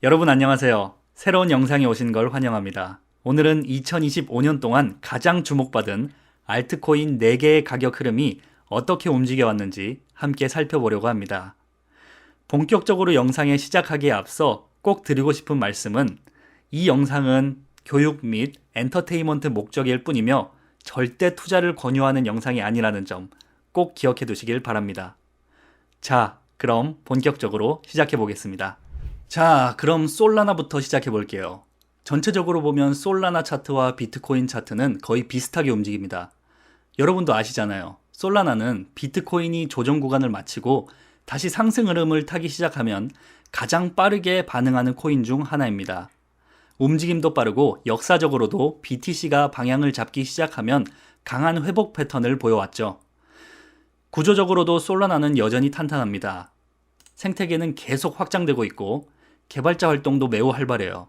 여러분 안녕하세요. 새로운 영상에 오신 걸 환영합니다. 오늘은 2025년 동안 가장 주목받은 알트코인 4개의 가격 흐름이 어떻게 움직여 왔는지 함께 살펴보려고 합니다. 본격적으로 영상에 시작하기에 앞서 꼭 드리고 싶은 말씀은 이 영상은 교육 및 엔터테인먼트 목적일 뿐이며 절대 투자를 권유하는 영상이 아니라는 점 꼭 기억해 두시길 바랍니다. 자, 그럼 본격적으로 시작해 보겠습니다. 자, 그럼 솔라나부터 시작해 볼게요. 전체적으로 보면 솔라나 차트와 비트코인 차트는 거의 비슷하게 움직입니다. 여러분도 아시잖아요. 솔라나는 비트코인이 조정 구간을 마치고 다시 상승 흐름을 타기 시작하면 가장 빠르게 반응하는 코인 중 하나입니다. 움직임도 빠르고 역사적으로도 BTC가 방향을 잡기 시작하면 강한 회복 패턴을 보여왔죠. 구조적으로도 솔라나는 여전히 탄탄합니다. 생태계는 계속 확장되고 있고 개발자 활동도 매우 활발해요.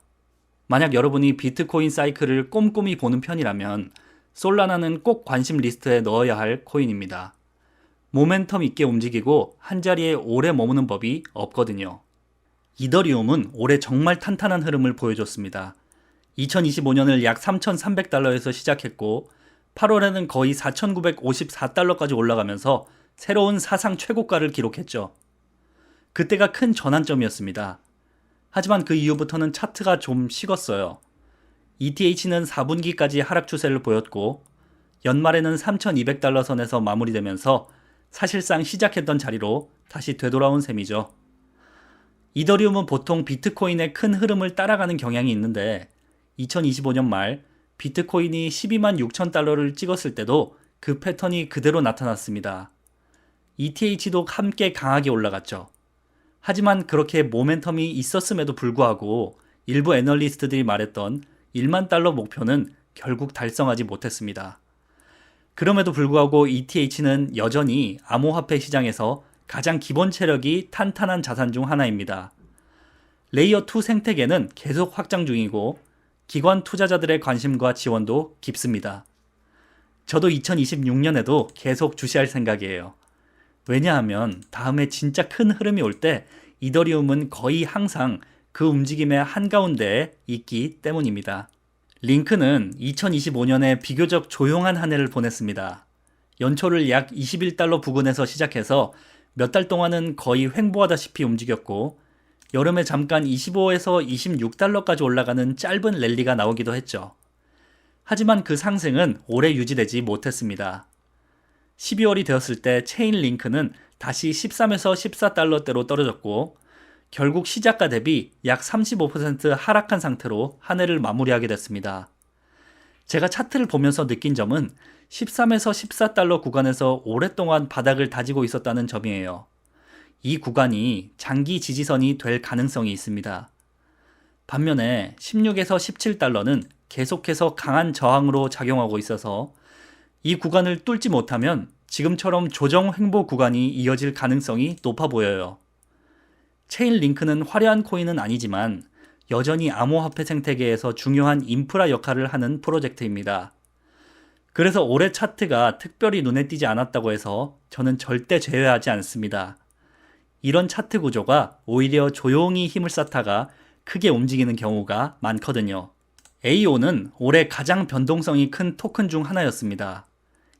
만약 여러분이 비트코인 사이클을 꼼꼼히 보는 편이라면 솔라나는 꼭 관심 리스트에 넣어야 할 코인입니다. 모멘텀 있게 움직이고 한자리에 오래 머무는 법이 없거든요. 이더리움은 올해 정말 탄탄한 흐름을 보여줬습니다. 2025년을 약 3,300달러에서 시작했고 8월에는 거의 4,954달러까지 올라가면서 새로운 사상 최고가를 기록했죠. 그때가 큰 전환점이었습니다. 하지만 그 이후부터는 차트가 좀 식었어요. ETH는 4분기까지 하락 추세를 보였고 연말에는 3,200달러 선에서 마무리되면서 사실상 시작했던 자리로 다시 되돌아온 셈이죠. 이더리움은 보통 비트코인의 큰 흐름을 따라가는 경향이 있는데 2025년 말 비트코인이 12만 6천 달러를 찍었을 때도 그 패턴이 그대로 나타났습니다. ETH도 함께 강하게 올라갔죠. 하지만 그렇게 모멘텀이 있었음에도 불구하고 일부 애널리스트들이 말했던 1만 달러 목표는 결국 달성하지 못했습니다. 그럼에도 불구하고 ETH는 여전히 암호화폐 시장에서 가장 기본 체력이 탄탄한 자산 중 하나입니다. 레이어 2 생태계는 계속 확장 중이고 기관 투자자들의 관심과 지원도 깊습니다. 저도 2026년에도 계속 주시할 생각이에요. 왜냐하면 다음에 진짜 큰 흐름이 올 때 이더리움은 거의 항상 그 움직임의 한가운데에 있기 때문입니다. 링크는 2025년에 비교적 조용한 한 해를 보냈습니다. 연초를 약 21달러 부근에서 시작해서 몇 달 동안은 거의 횡보하다시피 움직였고 여름에 잠깐 25에서 26달러까지 올라가는 짧은 랠리가 나오기도 했죠. 하지만 그 상승은 오래 유지되지 못했습니다. 12월이 되었을 때 체인 링크는 다시 13에서 14달러대로 떨어졌고 결국 시작가 대비 약 35% 하락한 상태로 한 해를 마무리하게 됐습니다. 제가 차트를 보면서 느낀 점은 13에서 14달러 구간에서 오랫동안 바닥을 다지고 있었다는 점이에요. 이 구간이 장기 지지선이 될 가능성이 있습니다. 반면에 16에서 17달러는 계속해서 강한 저항으로 작용하고 있어서 이 구간을 뚫지 못하면 지금처럼 조정 횡보 구간이 이어질 가능성이 높아 보여요. 체인 링크는 화려한 코인은 아니지만 여전히 암호화폐 생태계에서 중요한 인프라 역할을 하는 프로젝트입니다. 그래서 올해 차트가 특별히 눈에 띄지 않았다고 해서 저는 절대 제외하지 않습니다. 이런 차트 구조가 오히려 조용히 힘을 쌓다가 크게 움직이는 경우가 많거든요. AO는 올해 가장 변동성이 큰 토큰 중 하나였습니다.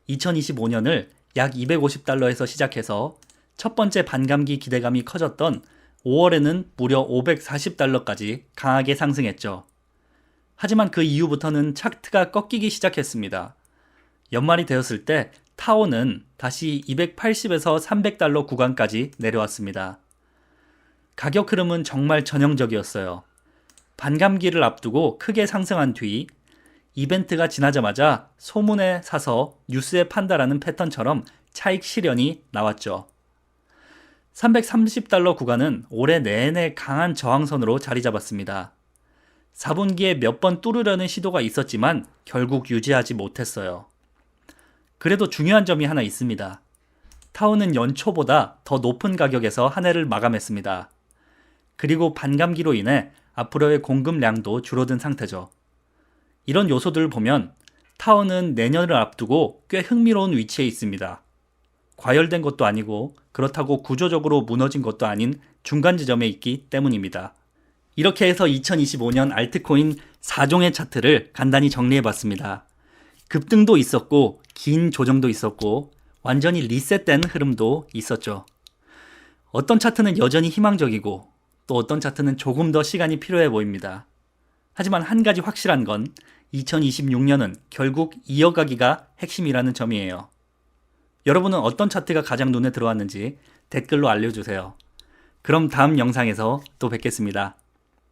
2025년을 약 250달러에서 시작해서 첫 번째 반감기 기대감이 커졌던 5월에는 무려 540달러까지 강하게 상승했죠. 하지만 그 이후부터는 차트가 꺾이기 시작했습니다. 연말이 되었을 때 타오는 다시 280에서 300달러 구간까지 내려왔습니다. 가격 흐름은 정말 전형적이었어요. 반감기를 앞두고 크게 상승한 뒤 이벤트가 지나자마자 소문에 사서 뉴스에 판다라는 패턴처럼 차익 실현이 나왔죠. 330달러 구간은 올해 내내 강한 저항선으로 자리 잡았습니다. 4분기에 몇 번 뚫으려는 시도가 있었지만 결국 유지하지 못했어요. 그래도 중요한 점이 하나 있습니다. 타오는 연초보다 더 높은 가격에서 한 해를 마감했습니다. 그리고 반감기로 인해 앞으로의 공급량도 줄어든 상태죠. 이런 요소들을 보면 타오는 내년을 앞두고 꽤 흥미로운 위치에 있습니다. 과열된 것도 아니고 그렇다고 구조적으로 무너진 것도 아닌 중간 지점에 있기 때문입니다. 이렇게 해서 2025년 알트코인 4종의 차트를 간단히 정리해봤습니다. 급등도 있었고 긴 조정도 있었고 완전히 리셋된 흐름도 있었죠. 어떤 차트는 여전히 희망적이고 또 어떤 차트는 조금 더 시간이 필요해 보입니다. 하지만 한 가지 확실한 건 2026년은 결국 이어가기가 핵심이라는 점이에요. 여러분은 어떤 차트가 가장 눈에 들어왔는지 댓글로 알려주세요. 그럼 다음 영상에서 또 뵙겠습니다.